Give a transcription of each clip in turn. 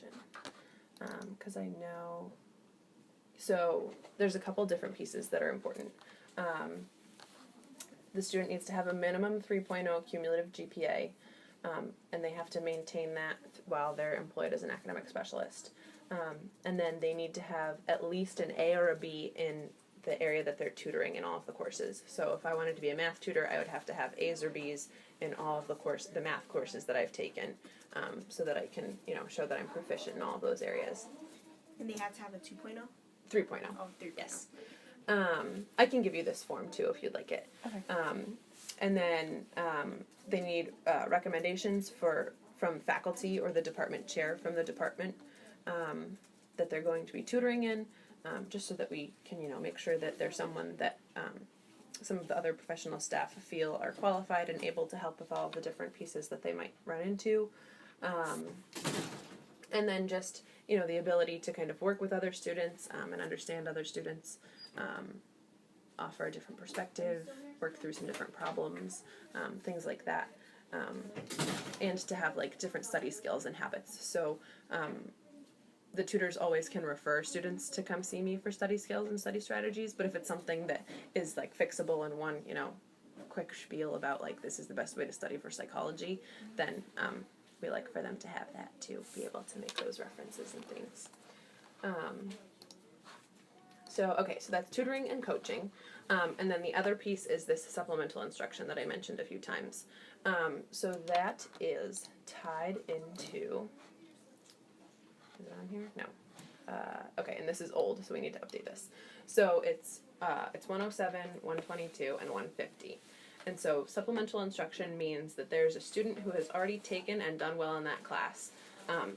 documentation. Because I know, so there's a couple different pieces that are important. The student needs to have a minimum 3.0 cumulative GPA, and they have to maintain that while they're employed as an academic specialist. And then they need to have at least an A or a B in the area that they're tutoring in all of the courses. So if I wanted to be a math tutor, I would have to have A's or B's in all of the math courses that I've taken, so that I can, show that I'm proficient in all of those areas. And they have to have a 2.0? 3.0. Oh, 3.0. Yes. I can give you this form too if you'd like it. Okay. And then they need recommendations from faculty or the department chair from the department that they're going to be tutoring in, just so that we can, make sure that there's someone that some of the other professional staff feel are qualified and able to help with all the different pieces that they might run into. And then just, the ability to kind of work with other students and understand other students, offer a different perspective, work through some different problems, things like that. And to have different study skills and habits. So the tutors always can refer students to come see me for study skills and study strategies, but if it's something that is fixable in one, quick spiel about this is the best way to study for psychology, then we like for them to have that to be able to make those references and things. So that's tutoring and coaching. And then the other piece is this supplemental instruction that I mentioned a few times. So that is tied into, is it on here? No. Okay, and this is old, so we need to update this. So it's 107, 122, and 150. And so supplemental instruction means that there's a student who has already taken and done well in that class,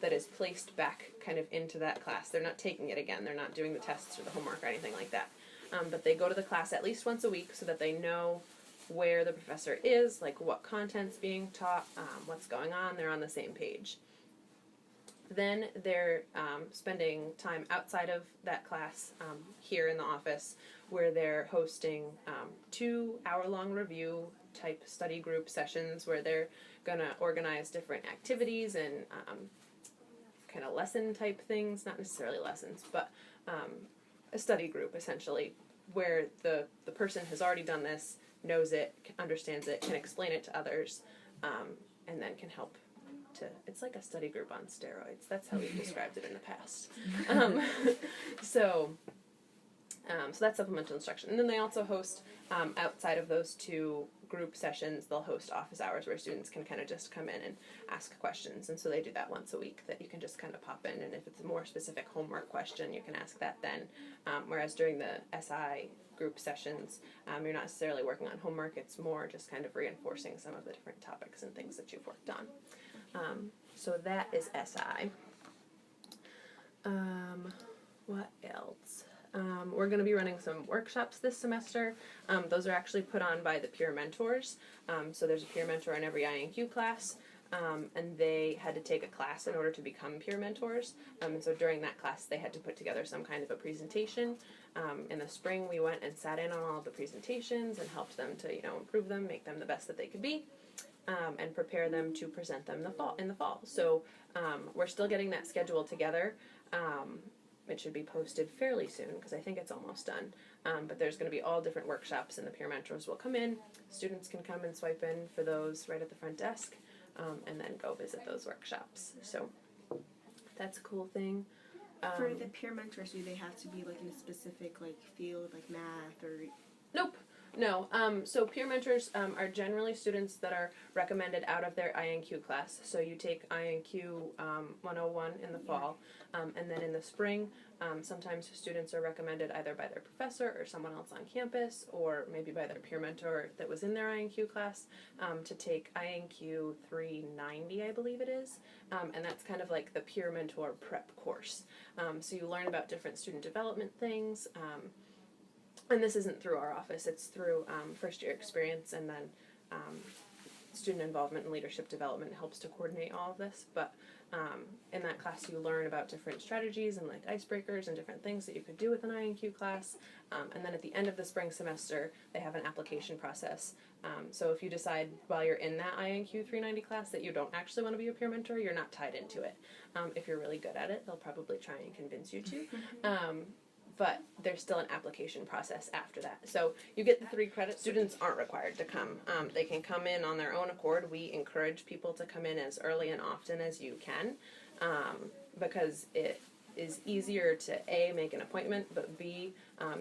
that is placed back kind of into that class. They're not taking it again. They're not doing the tests or the homework or anything like that. But they go to the class at least once a week so that they know where the professor is, what content's being taught, what's going on. They're on the same page. Then they're spending time outside of that class here in the office, where they're hosting 2-hour-long review type study group sessions where they're going to organize different activities and kind of lesson type things, not necessarily lessons, but a study group essentially, where the person has already done this, knows it, understands it, can explain it to others, and then can help to, it's like a study group on steroids. That's how we've described it in the past. So that's supplemental instruction. And then they also host, outside of those two group sessions, they'll host office hours where students can kind of just come in and ask questions. And so they do that once a week, that you can just kind of pop in, and if it's a more specific homework question, you can ask that then. Whereas during the SI group sessions, you're not necessarily working on homework, it's more just kind of reinforcing some of the different topics and things that you've worked on. So that is SI. What else? We're going to be running some workshops this semester. Those are actually put on by the peer mentors. So there's a peer mentor in every INQ class, and they had to take a class in order to become peer mentors. And so during that class, they had to put together some kind of a presentation. In the spring, we went and sat in on all of the presentations and helped them to, improve them, make them the best that they could be. And prepare them to present them in the fall. So we're still getting that schedule together. It should be posted fairly soon because I think it's almost done. But there's going to be all different workshops, and the peer mentors will come in. Students can come and swipe in for those right at the front desk, and then go visit those workshops. So that's a cool thing. For the peer mentors, do they have to be in a specific field, like math or? Nope. No. So peer mentors are generally students that are recommended out of their INQ class. So you take INQ 101 in the fall, and then in the spring, sometimes students are recommended either by their professor or someone else on campus, or maybe by their peer mentor that was in their INQ class, to take INQ 390, I believe it is, and that's kind of like the peer mentor prep course. So you learn about different student development things. And this isn't through our office, it's through first year experience, and then student involvement and leadership development helps to coordinate all of this, but in that class you learn about different strategies and like icebreakers and different things that you could do with an INQ class, and then at the end of the spring semester they have an application process. So if you decide while you're in that INQ 390 class that you don't actually want to be a peer mentor, you're not tied into it. If you're really good at it, they'll probably try and convince you to. But there's still an application process after that. So you get the 3 credits. Students aren't required to come. They can come in on their own accord. We encourage people to come in as early and often as you can, because it is easier to A, make an appointment, but B,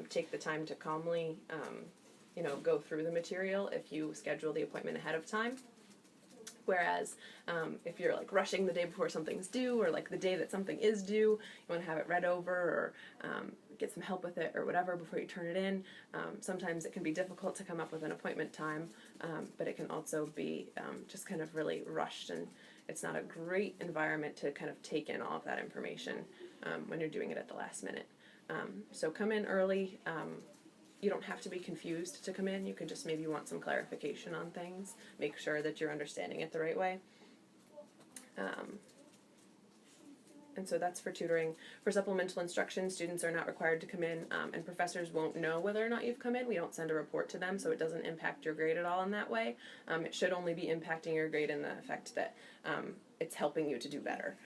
take the time to calmly go through the material if you schedule the appointment ahead of time. Whereas if you're like rushing the day before something's due, or like the day that something is due, you want to have it read over, or get some help with it or whatever before you turn it in. Sometimes it can be difficult to come up with an appointment time, but it can also be just kind of really rushed, and it's not a great environment to kind of take in all of that information when you're doing it at the last minute. So come in early. You don't have to be confused to come in. You could just maybe want some clarification on things. Make sure that you're understanding it the right way. And so that's for tutoring. For supplemental instruction, students are not required to come in, and professors won't know whether or not you've come in. We don't send a report to them, so it doesn't impact your grade at all in that way. It should only be impacting your grade in the effect that it's helping you to do better.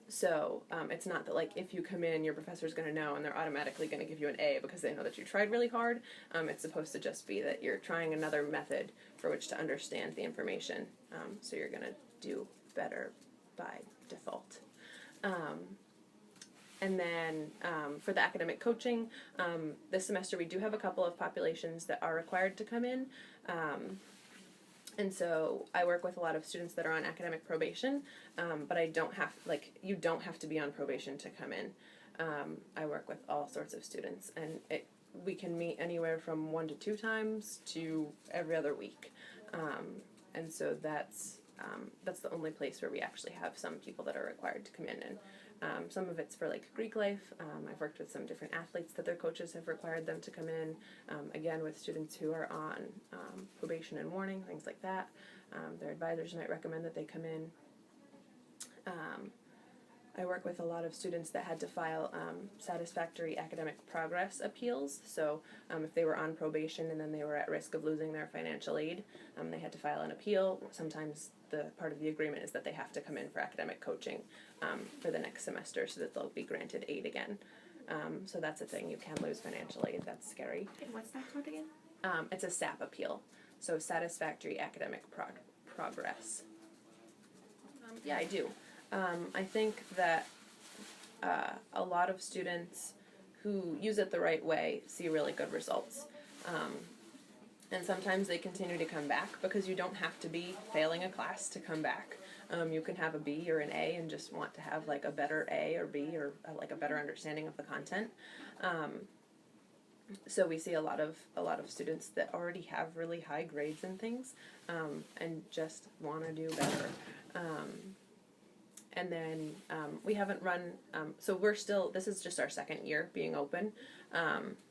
So it's not that, like, if you come in, your professor's going to know and they're automatically going to give you an A because they know that you tried really hard. It's supposed to just be that you're trying another method for which to understand the information, so you're going to do better by default. And then for the academic coaching, this semester we do have a couple of populations that are required to come in. And so I work with a lot of students that are on academic probation, but you don't have to be on probation to come in. I work with all sorts of students, and we can meet anywhere from 1 to 2 times to every other week. And so that's the only place where we actually have some people that are required to come in, and some of it's for like Greek life. I've worked with some different athletes that their coaches have required them to come in, again with students who are on probation and warning, things like that. Their advisors might recommend that they come in. I work with a lot of students that had to file satisfactory academic progress appeals. So if they were on probation and then they were at risk of losing their financial aid, they had to file an appeal. Sometimes the part of the agreement is that they have to come in for academic coaching for the next semester so that they'll be granted aid again. So that's a thing. You can lose financial aid. That's scary. And what's that called again? It's a SAP appeal. So satisfactory academic progress. Yeah, I do. I think that a lot of students who use it the right way see really good results. And sometimes they continue to come back because you don't have to be failing a class to come back. You can have a B or an A and just want to have like a better A or B, or like a better understanding of the content. So we see a lot of students that already have really high grades and things, and just want to do better. And then we haven't run, so this is just our second year being open.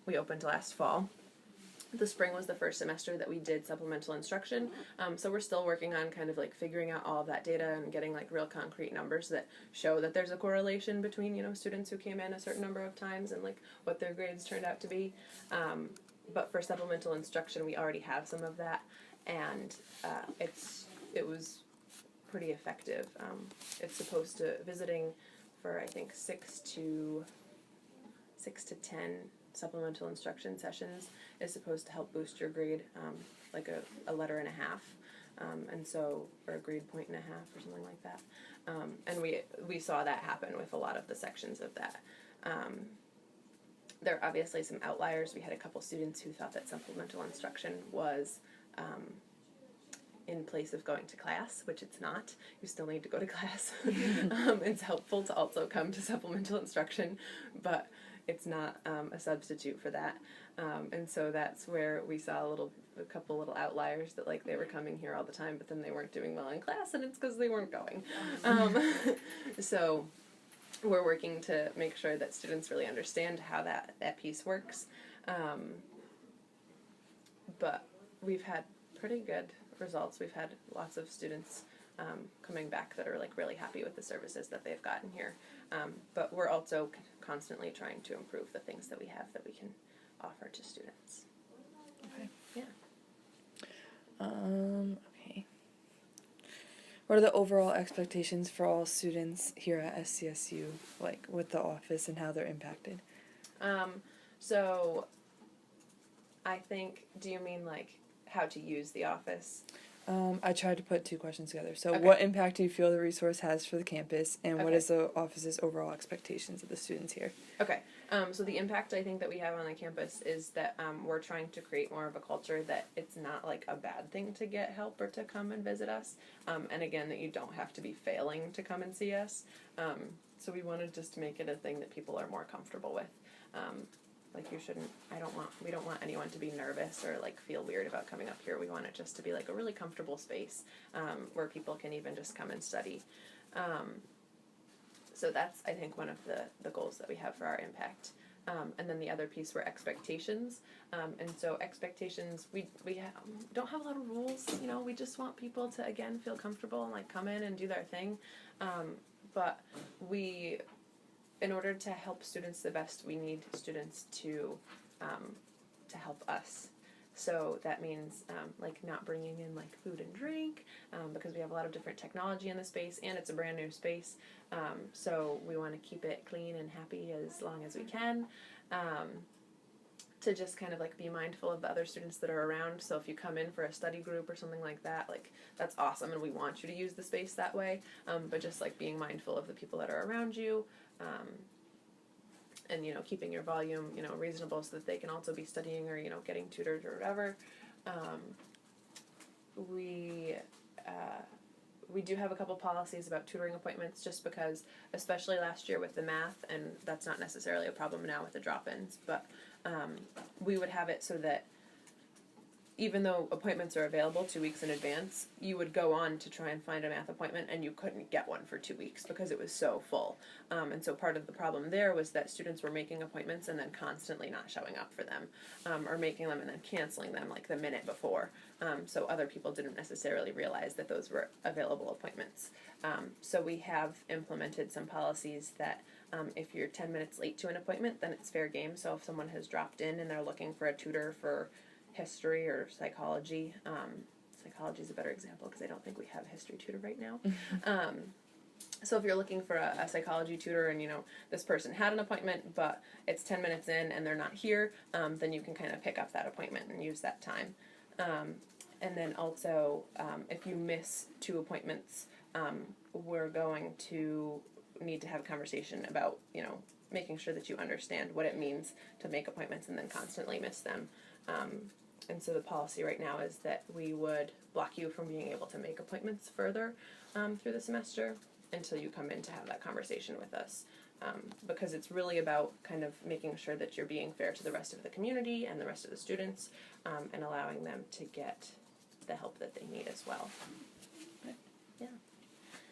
We opened last fall. The spring was the first semester that we did supplemental instruction, so we're still working on kind of like figuring out all of that data and getting like real concrete numbers that show that there's a correlation between, students who came in a certain number of times and like what their grades turned out to be. But for supplemental instruction, we already have some of that, and it was pretty effective. It's supposed to, visiting for I think 6 to 10 supplemental instruction sessions is supposed to help boost your grade, like a letter and a half, and so, or a grade point and a half or something like that. And we saw that happen with a lot of the sections of that. There are obviously some outliers. We had a couple students who thought that supplemental instruction was in place of going to class, which it's not. You still need to go to class. It's helpful to also come to supplemental instruction, but it's not a substitute for that. And so that's where we saw a couple little outliers that like they were coming here all the time, but then they weren't doing well in class, and it's because they weren't going. So we're working to make sure that students really understand how that piece works. But we've had pretty good results. We've had lots of students coming back that are like really happy with the services that they've gotten here. But we're also constantly trying to improve the things that we have that we can offer to students. Okay. Yeah. Okay. What are the overall expectations for all students here at SCSU, like with the office and how they're impacted? So I think, do you mean like how to use the office? I tried to put two questions together. So, Okay. what impact do you feel the resource has for the campus, and what Okay. is the office's overall expectations of the students here? Okay, so the impact I think that we have on the campus is that we're trying to create more of a culture that it's not like a bad thing to get help or to come and visit us, and again that you don't have to be failing to come and see us. So we wanted just to make it a thing that people are more comfortable with. Like we don't want anyone to be nervous or like feel weird about coming up here. We want it just to be like a really comfortable space where people can even just come and study. So that's, I think, one of the goals that we have for our impact. And then the other piece were expectations. And so expectations, we don't have a lot of rules, you know, we just want people to, again, feel comfortable and like come in and do their thing. But in order to help students the best, we need students to help us. So that means like not bringing in like food and drink because we have a lot of different technology in the space and it's a brand new space. So we want to keep it clean and happy as long as we can. To just kind of like be mindful of the other students that are around. So if you come in for a study group or something like that, like that's awesome and we want you to use the space that way. But just like being mindful of the people that are around you. And, you know, keeping your volume, you know, reasonable so that they can also be studying or, you know, getting tutored or whatever. We do have a couple policies about tutoring appointments just because, especially last year with the math, and that's not necessarily a problem now with the drop-ins, but we would have it so that even though appointments are available 2 weeks in advance, you would go on to try and find a math appointment and you couldn't get one for 2 weeks because it was so full. And so part of the problem there was that students were making appointments and then constantly not showing up for them, or making them and then canceling them like the minute before. So other people didn't necessarily realize that those were available appointments. So we have implemented some policies that if you're 10 minutes late to an appointment, then it's fair game. So if someone has dropped in and they're looking for a tutor for history or psychology. Psychology is a better example because I don't think we have a history tutor right now. So if you're looking for a psychology tutor and, you know, this person had an appointment but it's 10 minutes in and they're not here, then you can kind of pick up that appointment and use that time. And then also, if you miss 2 appointments, we're going to need to have a conversation about, you know, making sure that you understand what it means to make appointments and then constantly miss them. And so the policy right now is that we would block you from being able to make appointments further through the semester until you come in to have that conversation with us. Because it's really about kind of making sure that you're being fair to the rest of the community and the rest of the students and allowing them to get the help that they need as well. Okay. Yeah.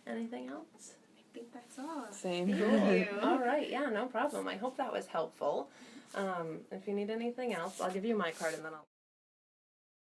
Anything else? I think that's all. Same. Thank you. All right. Yeah, no problem. I hope that was helpful. If you need anything else, I'll give you my card and then I'll